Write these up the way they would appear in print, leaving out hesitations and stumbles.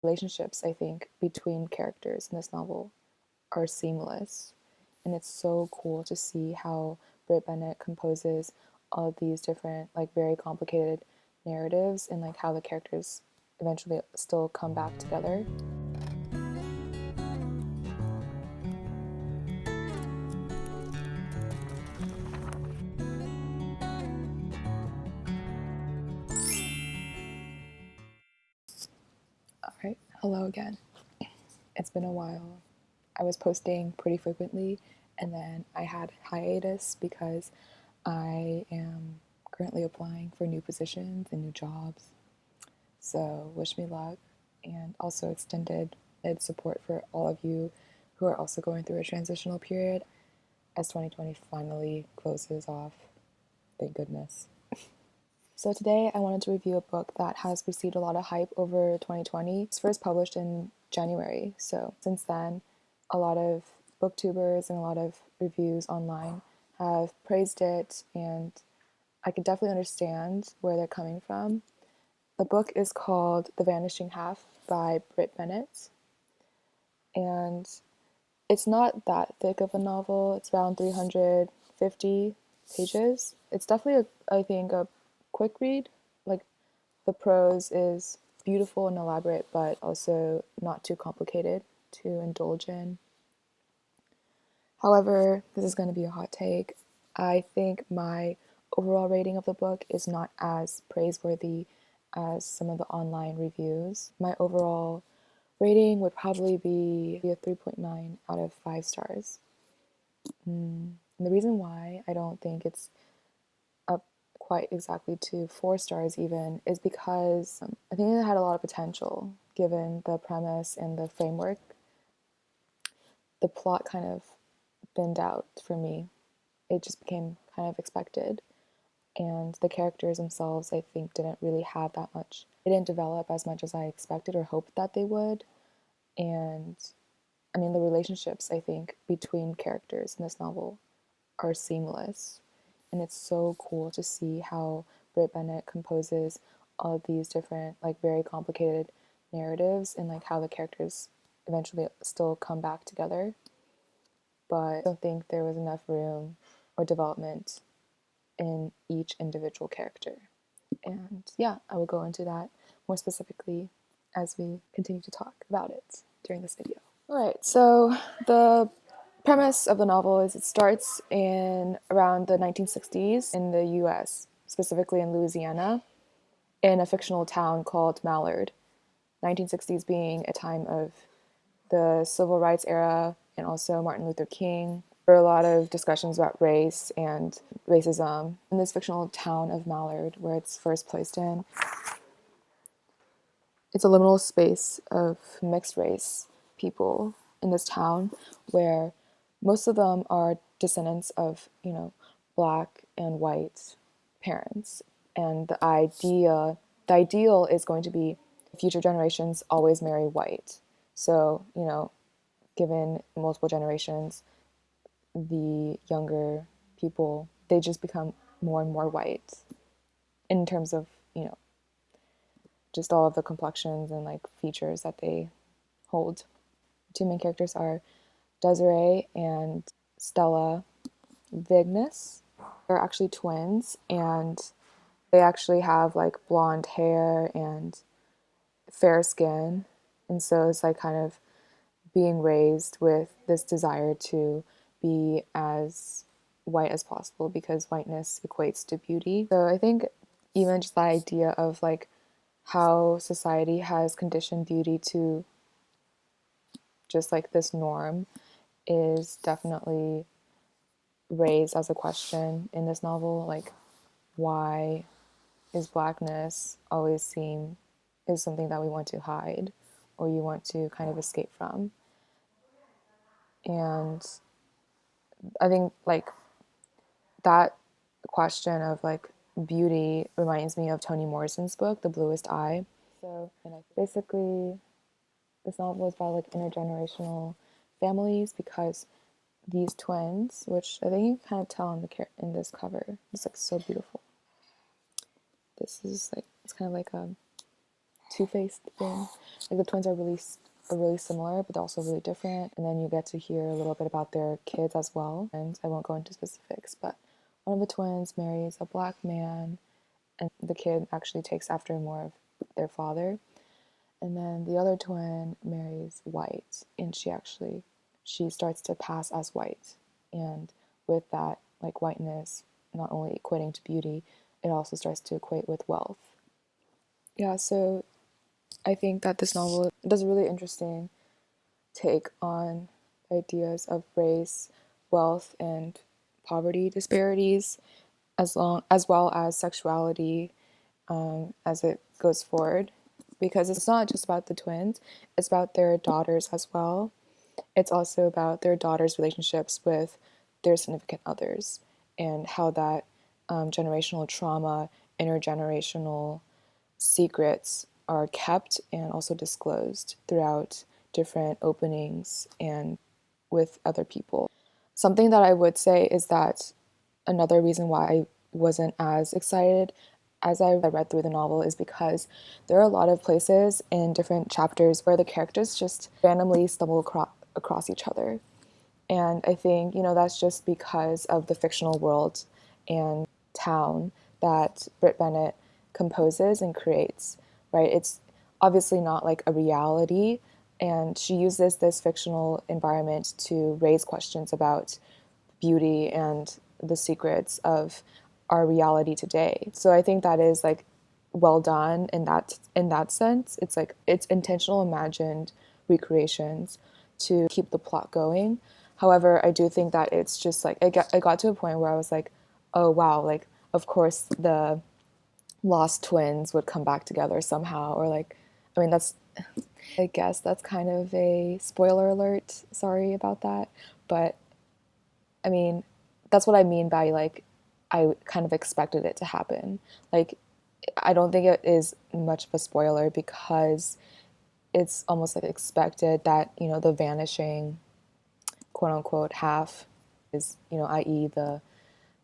Relationships, I think, between characters in this novel are seamless. And it's so cool to see how Brit Bennett composes all of these different, like, very complicated narratives and, like, how the characters eventually still come back together. All right, hello again. It's been a while. I was posting pretty frequently, and then I had hiatus because I am currently applying for new positions and new jobs. So wish me luck, and also extended support for all of you who are also going through a transitional period as 2020 finally closes off. Thank goodness. So today I wanted to review a book that has received a lot of hype over 2020. It was first published in January, so since then a lot of booktubers and a lot of reviews online have praised it, and I could definitely understand where they're coming from. The book is called The Vanishing Half by Brit Bennett, and it's not that thick of a novel. It's around 350 pages. It's definitely, I think, a quick read. Like, the prose is beautiful and elaborate, but also not too complicated to indulge in. However, this is going to be a hot take. I think my overall rating of the book is not as praiseworthy as some of the online reviews. My overall rating would probably be a 3.9 out of 5 stars. And the reason why I don't think it's up quite exactly to 4 stars even is because I think it had a lot of potential given the premise and the framework. The plot kind of thinned out for me. It just became kind of expected. And the characters themselves, I think, didn't really have that much. They didn't develop as much as I expected or hoped that they would. And I mean, the relationships, I think, between characters in this novel are seamless. And it's so cool to see how Brit Bennett composes all of these different, like, very complicated narratives and, like, how the characters eventually still come back together. But I don't think there was enough room or development in each individual character. And yeah, I will go into that more specifically as we continue to talk about it during this video. All right, so the premise of the novel is it starts in around the 1960s in the US, specifically in Louisiana, in a fictional town called Mallard. 1960s being a time of the civil rights era and also Martin Luther King. There were a lot of discussions about race and racism in this fictional town of Mallard, where it's first placed in. It's a liminal space of mixed race people in this town where most of them are descendants of, black and white parents. And the ideal is going to be future generations always marry white. So, given multiple generations, the younger people, they just become more and more white in terms of, just all of the complexions and, like, features that they hold. The two main characters are Desiree and Stella Vignes. They're actually twins, and they actually have, like, blonde hair and fair skin. And so it's like kind of being raised with this desire to be as white as possible because whiteness equates to beauty. So I think even just the idea of, like, how society has conditioned beauty to just, like, this norm is definitely raised as a question in this novel. Like, why is blackness always seen as something that we want to hide or you want to kind of escape from? And I think, like, that question of, like, beauty reminds me of Toni Morrison's book, The Bluest Eye. So, basically, this novel is about, like, intergenerational families because these twins, which I think you can kind of tell in this cover, it's, like, so beautiful. This is, like, it's kind of like a two-faced thing. Like the twins are really similar, but they're also really different. And then you get to hear a little bit about their kids as well. And I won't go into specifics, but one of the twins marries a black man, and the kid actually takes after more of their father. And then the other twin marries white, and she starts to pass as white. And with that, like whiteness not only equating to beauty, it also starts to equate with wealth. Yeah, so I think that this novel does a really interesting take on ideas of race, wealth, and poverty disparities, as well as sexuality, as it goes forward. Because it's not just about the twins, it's about their daughters as well. It's also about their daughters' relationships with their significant others and how that generational trauma, intergenerational secrets are kept and also disclosed throughout different openings and with other people. Something that I would say is that another reason why I wasn't as excited as I read through the novel is because there are a lot of places in different chapters where the characters just randomly stumble across each other. And I think, that's just because of the fictional world and town that Brit Bennett composes and creates, right? It's obviously not like a reality. And she uses this fictional environment to raise questions about beauty and the secrets of our reality today. So I think that is like well done in that sense. It's like it's intentional imagined recreations to keep the plot going. However, I do think that it's just like I got to a point where I was like, oh wow, like of course the lost twins would come back together somehow, or like, I mean that's I guess that's kind of a spoiler alert. Sorry about that, but I mean, that's what I mean by like, I kind of expected it to happen. Like, I don't think it is much of a spoiler because it's almost like expected that, the vanishing quote unquote half is, i.e., the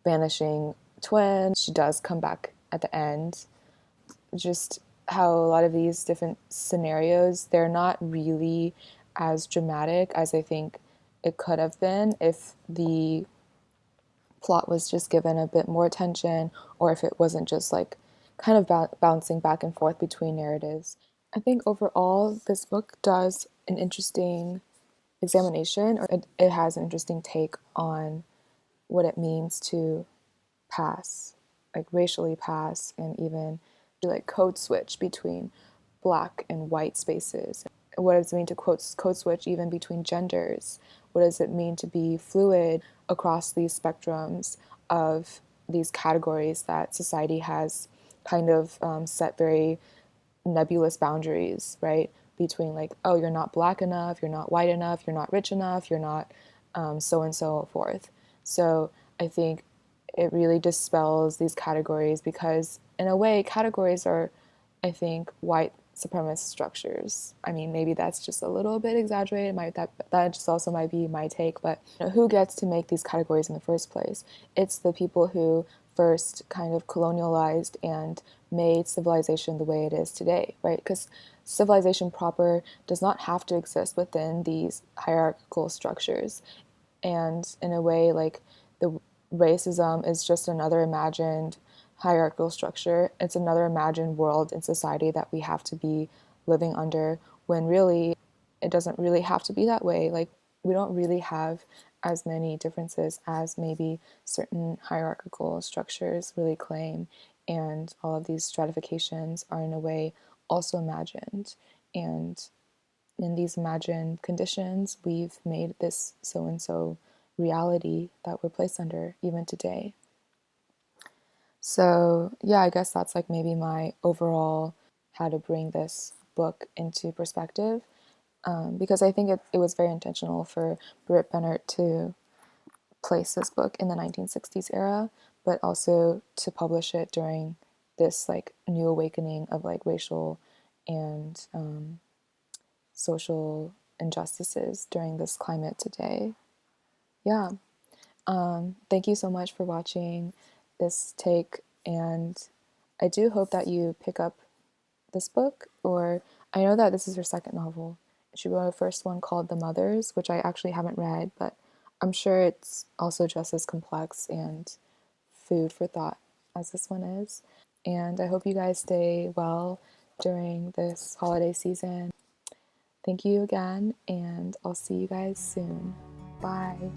vanishing twin. She does come back at the end. Just how a lot of these different scenarios, they're not really as dramatic as I think it could have been if the plot was just given a bit more attention, or if it wasn't just like kind of bouncing back and forth between narratives. I think overall, this book does an interesting examination, or it has an interesting take on what it means to pass, like racially pass, and even like code switch between black and white spaces. What does it mean to code switch even between genders? What does it mean to be fluid across these spectrums of these categories that society has kind of set very nebulous boundaries, right? Between like, oh, you're not black enough, you're not white enough, you're not rich enough, you're not so and so forth. So I think it really dispels these categories because, in a way, categories are, I think, white supremacist structures. I mean, maybe that's just a little bit exaggerated. That just also might be my take. But who gets to make these categories in the first place? It's the people who first kind of colonialized and made civilization the way it is today, right? Because civilization proper does not have to exist within these hierarchical structures. And in a way, like the racism is just another imagined hierarchical structure. It's another imagined world and society that we have to be living under, when really it doesn't really have to be that way. Like, we don't really have as many differences as maybe certain hierarchical structures really claim. And all of these stratifications are, in a way, also imagined. And in these imagined conditions, we've made this so and so reality that we're placed under even today. So, yeah, I guess that's like maybe my overall how to bring this book into perspective. Because I think it was very intentional for Brit Bennett to place this book in the 1960s era, but also to publish it during this like new awakening of like racial and social injustices during this climate today. Yeah. Thank you so much for watching this take, and I do hope that you pick up this book, or I know that this is her second novel. She wrote a first one called The Mothers, which I actually haven't read, but I'm sure it's also just as complex and food for thought as this one is. And I hope you guys stay well during this holiday season. Thank you again, and I'll see you guys soon. Bye.